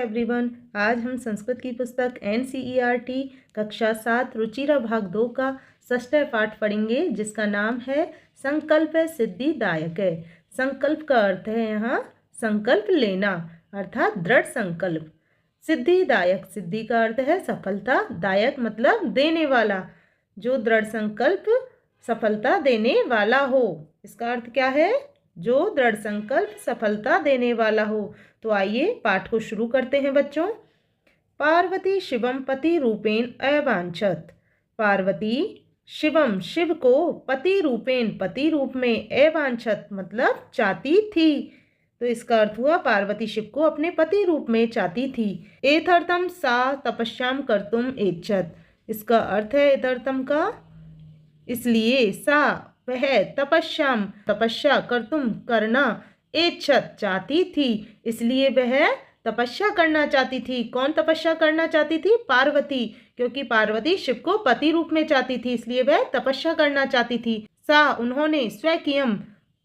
Everyone. आज हम संस्कृत की पुस्तक NCERT कक्षा 7 रुचिरा भाग 2 का षष्ठ पाठ पढ़ेंगे, जिसका नाम है संकल्प सिद्धिदायक है। संकल्प का अर्थ है यहाँ संकल्प लेना, अर्थात दृढ़ संकल्प। सिद्धिदायक, सिद्धि का अर्थ है सफलता, दायक मतलब देने वाला। जो दृढ़ संकल्प सफलता देने वाला हो, इसका अर्थ क्या है? जो दृढ़ संकल्प सफलता देने वाला हो। तो आइए पाठ को शुरू करते हैं बच्चों। पार्वती शिवम पति रूपेण अवांछत। पार्वती शिवम, शिव को पति रूपेण, पति रूप में, अवांछत मतलब चाहती थी। तो इसका अर्थ हुआ पार्वती शिव को अपने पति रूप में चाहती थी। एतर्थम सा तपस्याम कर्तुम इच्छत। इसका अर्थ है एतर्थम का इसलिए, सा वह, तपस्याम तपस्या, कर्तुम करना, इच्छत चाहती थी, इसलिए वह तपस्या करना चाहती थी। कौन तपस्या करना चाहती थी? पार्वती, क्योंकि पार्वती शिव को पति रूप में चाहती थी, इसलिए वह तपस्या करना चाहती थी। सा उन्होंने, स्वकीयम,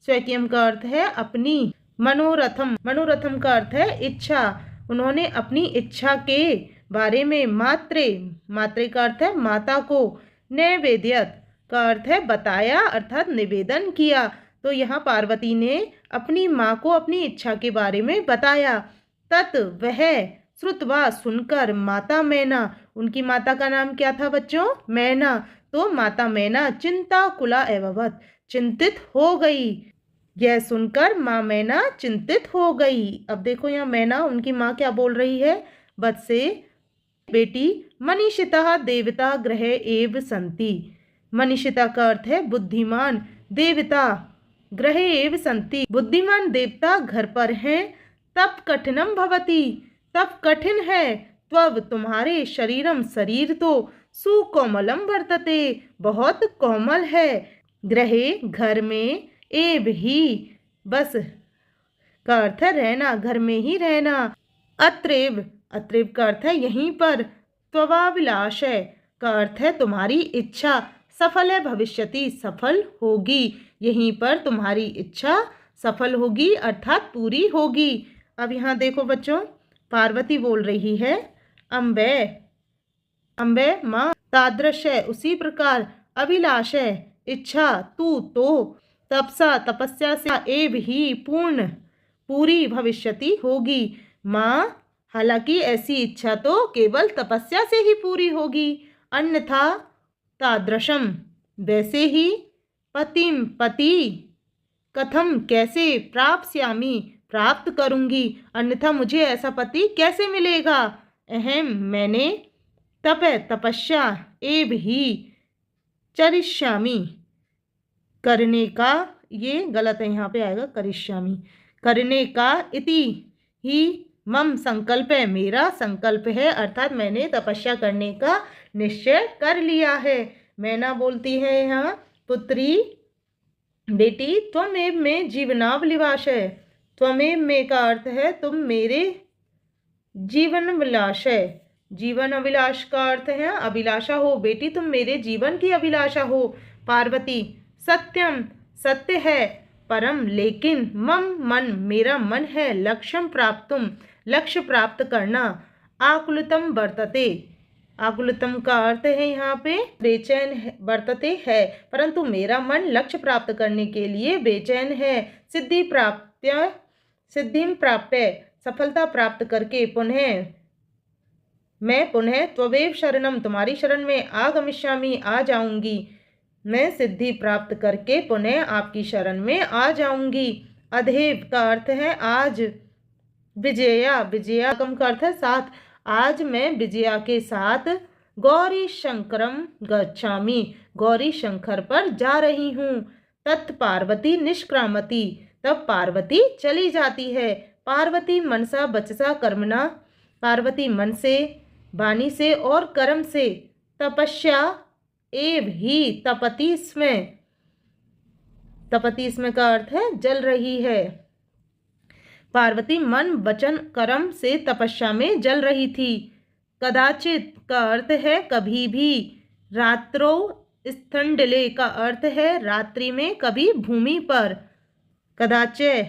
स्वकीयम का अर्थ है अपनी, मनोरथम, मनोरथम का अर्थ है इच्छा, उन्होंने अपनी इच्छा के बारे में, मात्रे, मात्रे का अर्थ है माता को, नैवेद्यत का अर्थ है बताया, अर्थात निवेदन किया। तो यहाँ पार्वती ने अपनी माँ को अपनी इच्छा के बारे में बताया। तत् वह, श्रुतवा सुनकर, माता मैना, उनकी माता का नाम क्या था बच्चों? मैना। तो माता मैना चिंता कुला एववत, चिंतित हो गई। यह सुनकर माँ मैना चिंतित हो गई। अब देखो यहाँ मैना, उनकी माँ क्या बोल रही है? बत से, बेटी मनीषिता देवता ग्रह एव संति। मनीषिता का अर्थ है बुद्धिमान, देवता ग्रह एव संति, बुद्धिमान देवता घर पर हैं। तप कठिनम भवति, तप कठिन है। त्वव तुम्हारे, शरीरम शरीर तो, सुकोमलम वर्तते बहुत कोमल है। ग्रहे घर में, एव ही बस का अर्थ है रहना, घर में ही रहना। अत्रेव, अत्रेव का अर्थ है यहीं पर। त्ववाभिलाष का अर्थ है तुम्हारी इच्छा। सफल है भविष्यति, सफल होगी, यहीं पर तुम्हारी इच्छा सफल होगी, अर्थात पूरी होगी। अब यहाँ देखो बच्चों, पार्वती बोल रही है अम्बे, अम्बे माँ, तादृश है उसी प्रकार, अभिलाष है इच्छा, तू तो, तपसा तपस्या से, एव ही पूर्ण पूरी, भविष्यति होगी। माँ हालांकि ऐसी इच्छा तो केवल तपस्या से ही पूरी होगी, अन्यथा तादृशम वैसे ही, पतिम पति, कथम कैसे, प्राप्स्यामि प्राप्त करूंगी, अन्यथा मुझे ऐसा पति कैसे मिलेगा। अहम मैंने, तप तपस्या, एव ही चरिष्यामि करने का, ये गलत है यहाँ पे आएगा करिष्यामि, करने का, इति ही मम संकल्प है, मेरा संकल्प है, अर्थात मैंने तपस्या करने का निश्चय कर लिया है। मैना बोलती है यहाँ, पुत्री बेटी त्वमेव में जीवनाभिलाष है। त्वमेव में का अर्थ है तुम मेरे जीवन अभिलाष है। जीवन अभिलाष का अर्थ है अभिलाषा हो, बेटी तुम मेरे जीवन की अभिलाषा हो। पार्वती सत्यम, सत्य है, परम लेकिन, मम मन मेरा मन है, लक्ष्यम प्राप्तुम लक्ष्य प्राप्त करना, आकुलितम वर्तते, आकुलितम का अर्थ है यहाँ पे बेचैन, वर्तते है, परंतु मेरा मन लक्ष्य प्राप्त करने के लिए बेचैन है। सिद्धि प्राप्त्य, सिद्धिम प्राप्य, सफलता प्राप्त करके, पुनः मैं पुनः, त्वमेव शरणम तुम्हारी शरण में, आगमिष्यामि आ जाऊंगी, मैं सिद्धि प्राप्त करके पुनः आपकी शरण में आ जाऊंगी। अधेव का अर्थ है आज, विजया, विजया कम का अर्थ है साथ, आज मैं विजया के साथ, गौरी शंकरम गच्छामि गौरी शंकर पर जा रही हूँ। तत् पार्वती निष्क्रामति, तब पार्वती चली जाती है। पार्वती मनसा बचसा कर्मणा, पार्वती मन से, वाणी से और कर्म से, तपस्या एव ही तपति स्म, तपति स्म का अर्थ है जल रही है। पार्वती मन वचन कर्म से तपस्या में जल रही थी। कदाचित का अर्थ है कभी भी। रात्रो स्थंडले का अर्थ है रात्रि में, कभी भूमि पर। कदाचय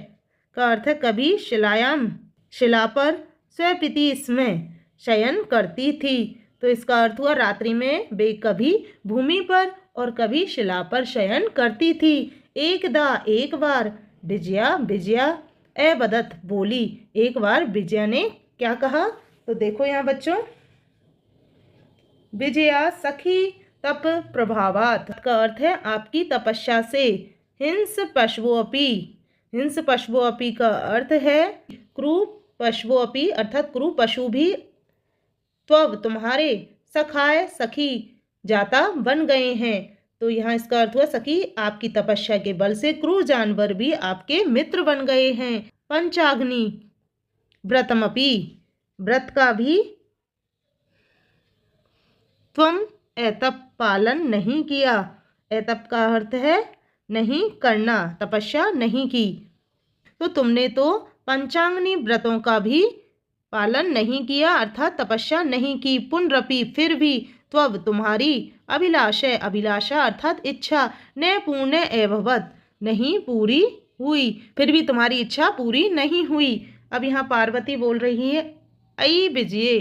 का अर्थ है कभी, शिलायाम शिला पर, स्वपिति इसमें शयन करती थी। तो इसका अर्थ हुआ रात्रि में वे कभी भूमि पर और कभी शिला पर शयन करती थी। एकदा एक बार विजया विजया अवदत बोली। एक बार विजया ने क्या कहा? तो देखो यहाँ बच्चों, विजया सखी तप प्रभावात का अर्थ है आपकी तपस्या से। हिंस पशवोपि, हिंस पशवोपि का अर्थ है क्रू पशवोपि अर्थात क्रू पशु भी त्वं तुम्हारे सखाय सखी जाता बन गए हैं। तो यहाँ इसका अर्थ हुआ सखी आपकी तपस्या के बल से क्रूर जानवर भी आपके मित्र बन गए हैं। पंचाग्नि व्रतमपि, व्रत का भी त्वं एतप पालन नहीं किया। एतप का अर्थ है नहीं करना, तपस्या नहीं की। तो तुमने तो पंचाग्नि व्रतों का भी पालन नहीं किया अर्थात तपस्या नहीं की। पुनरपि फिर भी, त्वं तुम्हारी, अभिलाषा अभिलाषा अर्थात इच्छा, न पूर्ण एववत नहीं पूरी हुई, फिर भी तुम्हारी इच्छा पूरी नहीं हुई। अब यहाँ पार्वती बोल रही है, अयि विजये,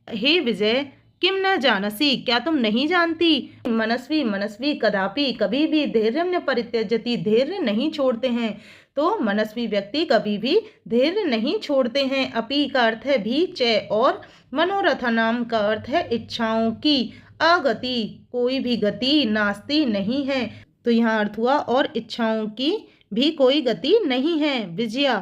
हे विजय, किम न जानसी, क्या तुम नहीं जानती? मनस्वी मनस्वी कदापि कभी भी धैर्यं परित्यजति, धैर्य नहीं छोड़ते हैं। तो मनस्वी व्यक्ति कभी भी धैर्य नहीं छोड़ते हैं। अपि का अर्थ है भी, च और, मनोरथ नाम का अर्थ है इच्छाओं की, अगति कोई भी गति, नास्ति नहीं है। तो यहाँ अर्थ हुआ और इच्छाओं की भी कोई गति नहीं है। विजया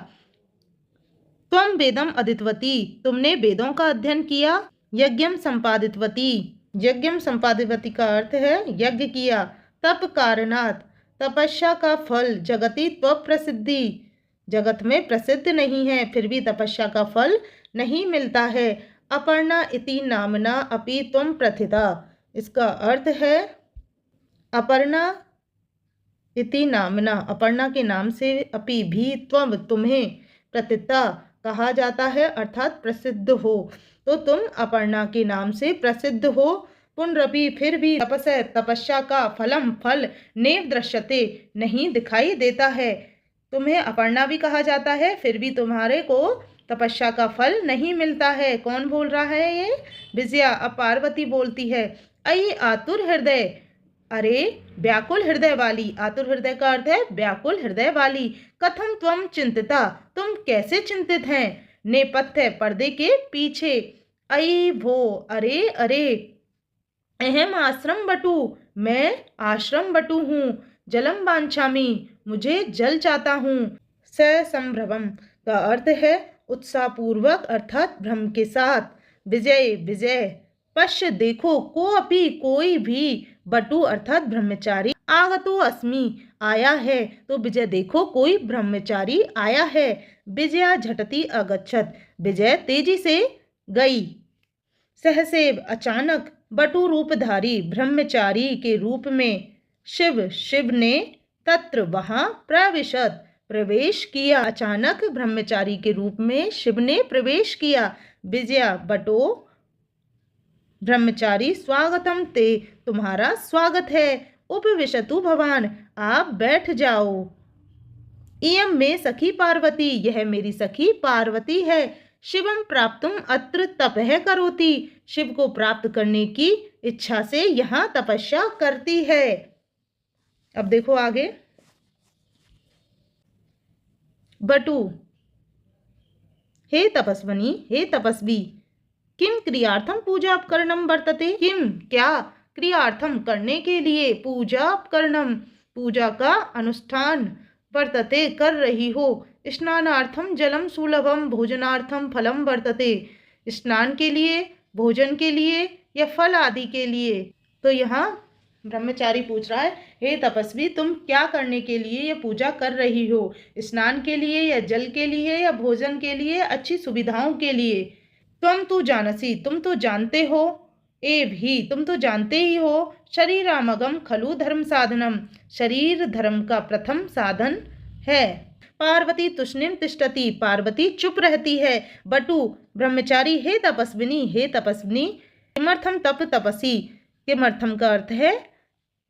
त्वं वेदम अधीतवती, तुमने वेदों का अध्ययन किया। यज्ञम संपादितवती, यज्ञम संपादितवती का अर्थ है यज्ञ किया। तप कारणात्, तपस्या का फल, जगति त्व प्रसिद्धि, जगत में प्रसिद्ध नहीं है फिर भी तपस्या का फल नहीं मिलता है। अपर्णा इति नामना अपि त्वं प्रथिता, इसका अर्थ है अपर्णा इति नामना, अपर्णा के नाम से, अपि भी, त्वं तुम्हें, प्रतिता कहा जाता है अर्थात प्रसिद्ध हो। तो तुम अपर्णा के नाम से प्रसिद्ध हो। पुनरपि फिर भी, तपस्या का फलम फल, नेव दृश्यते नहीं दिखाई देता है। तुम्हें अपर्णा भी कहा जाता है फिर भी तुम्हारे को तपस्या का फल नहीं मिलता है। कौन बोल रहा है ये? विजया। अब पार्वती बोलती है, अयि आतुर हृदय, अरे व्याकुल हृदय वाली, आतुर हृदय का अर्थ है व्याकुल हृदय वाली। कथम त्वं चिंतिता, तुम कैसे चिंतित हैं? नेपथ्य पर्दे के पीछे। अयि भो, अरे अरे, अहम आश्रम बटु, मैं आश्रम बटु हूँ। जलम वांछामि, मुझे जल चाहता हूँ। संभ्रमम का अर्थ है उत्साहपूर्वक अर्थात भ्रम के साथ। विजय विजय, पश्य देखो, को अपि कोई भी, बटु अर्थात ब्रह्मचारी, आगतो अस्मि आया है। तो विजय देखो कोई ब्रह्मचारी आया है। विजया झटति अगच्छत, विजय तेजी से गई। सहसेव अचानक, बटु रूपधारी ब्रह्मचारी के रूप में, शिव शिव ने, तत्र वहां, प्रविशत प्रवेश किया। अचानक ब्रह्मचारी के रूप में शिव ने प्रवेश किया। विजया बटो ब्रह्मचारी, स्वागतम ते, तुम्हारा स्वागत है। उपविशतु भवान, आप बैठ जाओ। इयं मे सखी पार्वती, यह मेरी सखी पार्वती है। शिवम प्राप्तुम अत्र तपः करोति, शिव को प्राप्त करने की इच्छा से यहाँ तपस्या करती है। अब देखो आगे। बटु, हे तपस्वनी, हे तपस्वी, किम क्रियार्थम पूजा उपकरणम वर्तते, किम क्या, क्रियार्थम करने के लिए, पूजा उपकरणम पूजा का अनुष्ठान, वर्तते कर रही हो। स्नानार्थम जलम सुलभम, भोजनार्थम फलम वर्तते, स्नान के लिए, भोजन के लिए या फल आदि के लिए। तो यहाँ ब्रह्मचारी पूछ रहा है, हे तपस्वी, तुम क्या करने के लिए ये पूजा कर रही हो? स्नान के लिए या जल के लिए या भोजन के लिए, अच्छी सुविधाओं के लिए। त्वं तु जानसी, तुम तो जानते हो। एव ही, तुम तो जानते ही हो। शरीरामगम खलु धर्म साधनम, शरीर धर्म का प्रथम साधन है। पार्वती तुष्णिम तिष्ठति, पार्वती चुप रहती है। बटु ब्रह्मचारी, हे तपस्विनी, हे तपस्विनी, किमर्थम तप तपसी, किमर्थम का अर्थ है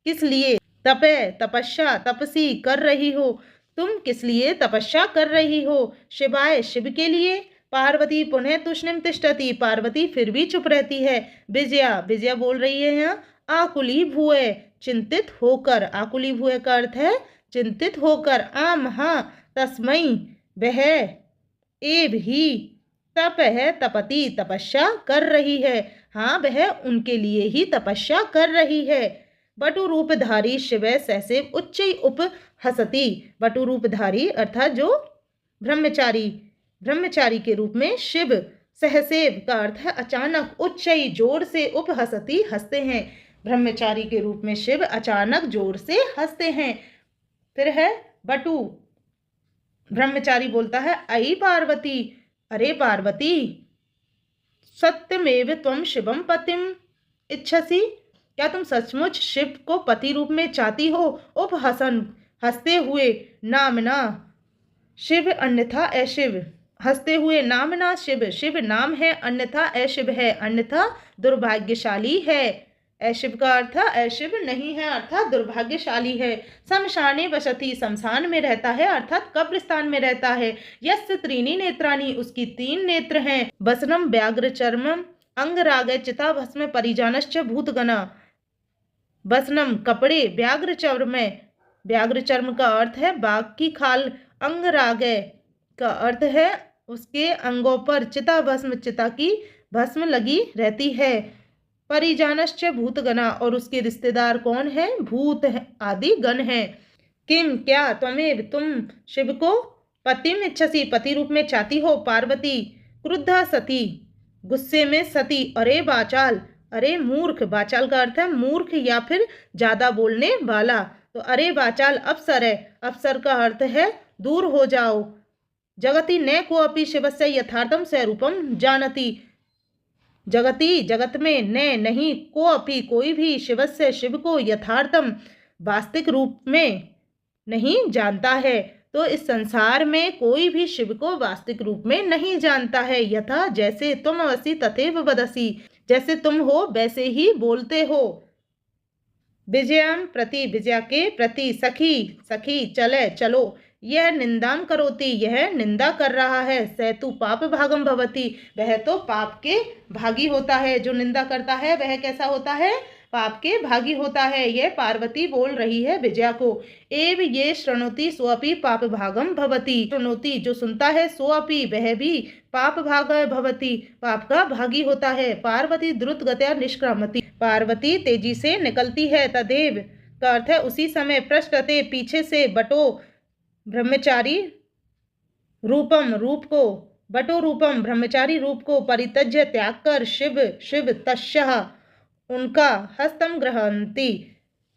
किस लिए, तपे तपस्या, तपसी कर रही हो, तुम किस लिए तपस्या कर रही हो। शिवाय शिव के लिए, पार्वती पुनः तूष्णीम तिष्ठति, पार्वती फिर भी चुप रहती है। विजया, विजया बोल रही है यहाँ आकुली भूय, चिंतित होकर। आकुली भूय का अर्थ है चिंतित होकर। आम हाँ, तस्मै वह, एव ही, तप है तपति, तपस्या कर रही है। हाँ, वह उनके लिए ही तपस्या कर रही है। बटु रूपधारी शिव सहसेव उच्च उप हसती, बटु रूपधारी अर्थात जो ब्रह्मचारी, ब्रह्मचारी के रूप में शिव, सहसेव का अर्थ है अचानक, उच्चई जोर से, उपहसती हंसते हैं। ब्रह्मचारी के रूप में शिव अचानक जोर से हंसते हैं। फिर है बटु, ब्रह्मचारी बोलता है अई पार्वती, अरे पार्वती, सत्यमेव त्वं शिवम पतिम इच्छसि, क्या तुम सचमुच शिव को पति रूप में चाहती हो। उपहसन, हंसते हुए, नामना शिव अन्यथा अशिव, हंसते हुए, नामना शिव, शिव नाम है, अन्यथा अशिव है, अन्यथा दुर्भाग्यशाली है। अशिव का अर्थ अशिव नहीं है अर्थात दुर्भाग्यशाली है। शमशाने वसति, शमशान में रहता है अर्थात कब्रिस्तान में रहता है। यस्य त्रीणि नेत्राणि, उसकी 3 नेत्र हैं। वसनम व्याघ्र चर्मम अंगराग चिता भस्म परिजानश्च भूतगणा, वसनम कपड़े, व्याघ्र चर्म, व्याघ्र चर्म का अर्थ है बाघ की खाल, अंगराग का अर्थ है उसके अंगों पर चिता भस्म, चिता की भस्म लगी रहती है। परिजानश्च भूतगणा, और उसके रिश्तेदार कौन है, भूत आदि गण हैं। किम क्या, त्वमेव तुम शिव को पतिम इच्छसि, पति रूप में चाहती हो। पार्वती क्रुद्धा सती, गुस्से में, सती अरे वाचाल, अरे मूर्ख, वाचाल का अर्थ है मूर्ख या फिर ज्यादा बोलने वाला, तो अरे वाचाल अप्सर है, अप्सर का अर्थ है दूर हो जाओ। जगति न कोऽपि शिवस्य यथार्थम स्वरूपम जानति, जगति जगत में, न नहीं, कोऽपि कोई भी, शिवस्य शिव को, यथार्थम वास्तविक रूप में नहीं जानता है। तो इस संसार में कोई भी शिव को वास्तविक रूप में नहीं जानता है। यथा जैसे, तुम अवसी तथैव वदसी, जैसे तुम हो वैसे ही बोलते हो। विजयम प्रति, विजया के प्रति। सखी, सखी चले चलो। यह निंदाम करोति, यह निंदा कर रहा है। सैतु पाप भागम भवति, वह तो पाप के भागी होता है। जो निंदा करता है वह कैसा होता है, पाप के भागी होता है। यह पार्वती बोल रही है विजया को। एव ये शृणोति सोअपि पाप भागम भवति, शृणोति जो सुनता है, सोअपि वह भी, पाप भाग भवति पाप का भागी होता है। पार्वती द्रुत गत्या निष्क्रामति, पार्वती तेजी से निकलती है। तदेव का अर्थ है उसी समय। पृष्ठते पीछे से। बटो ब्रह्मचारी रूपम रूप को, बटो रूपम ब्रह्मचारी रूप को, परित्यज्य त्याग कर, शिव शिव तस्यः उनका, हस्तम ग्रहंती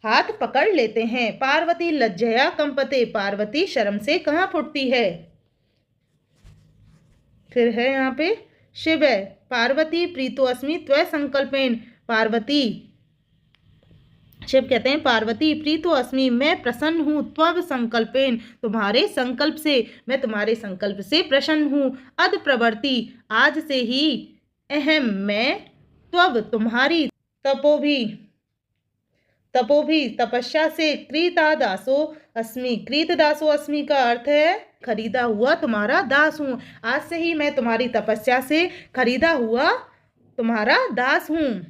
हाथ पकड़ लेते हैं। पार्वती लज्जया कंपते, पार्वती शर्म से कहाँ फुटती है। फिर है यहाँ पे शिव, पार्वती प्रीतो अस्मि त्वय संकल्पेन, पार्वती, शिव कहते हैं पार्वती प्रीतो अस्मि, मैं प्रसन्न हूँ, त्वव संकल्पेन तुम्हारे संकल्प से, मैं तुम्हारे संकल्प से प्रसन्न हूँ। अद प्रवर्ति आज से ही, अहम मैं, त्वव तुम्हारी, तपोभी तपस्या से, क्रीता दासो अस्मि, क्रीत दासो अस्मि का अर्थ है खरीदा हुआ तुम्हारा दास हूँ। आज से ही मैं तुम्हारी तपस्या से खरीदा हुआ तुम्हारा दास हूँ।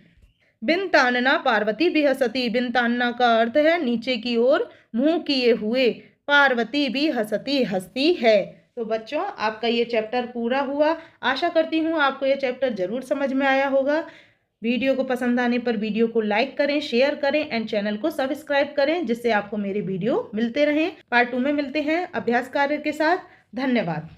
बिन तानना पार्वती भी हंसती, बिन तानना का अर्थ है नीचे की ओर मुंह किए हुए, पार्वती भी हंसती, हंसती है। तो बच्चों आपका ये चैप्टर पूरा हुआ। आशा करती हूँ आपको ये चैप्टर जरूर समझ में आया होगा। वीडियो को पसंद आने पर वीडियो को लाइक करें, शेयर करें एंड चैनल को सब्सक्राइब करें, जिससे आपको मेरे वीडियो मिलते रहें। पार्ट 2 में मिलते हैं अभ्यास कार्य के साथ। धन्यवाद।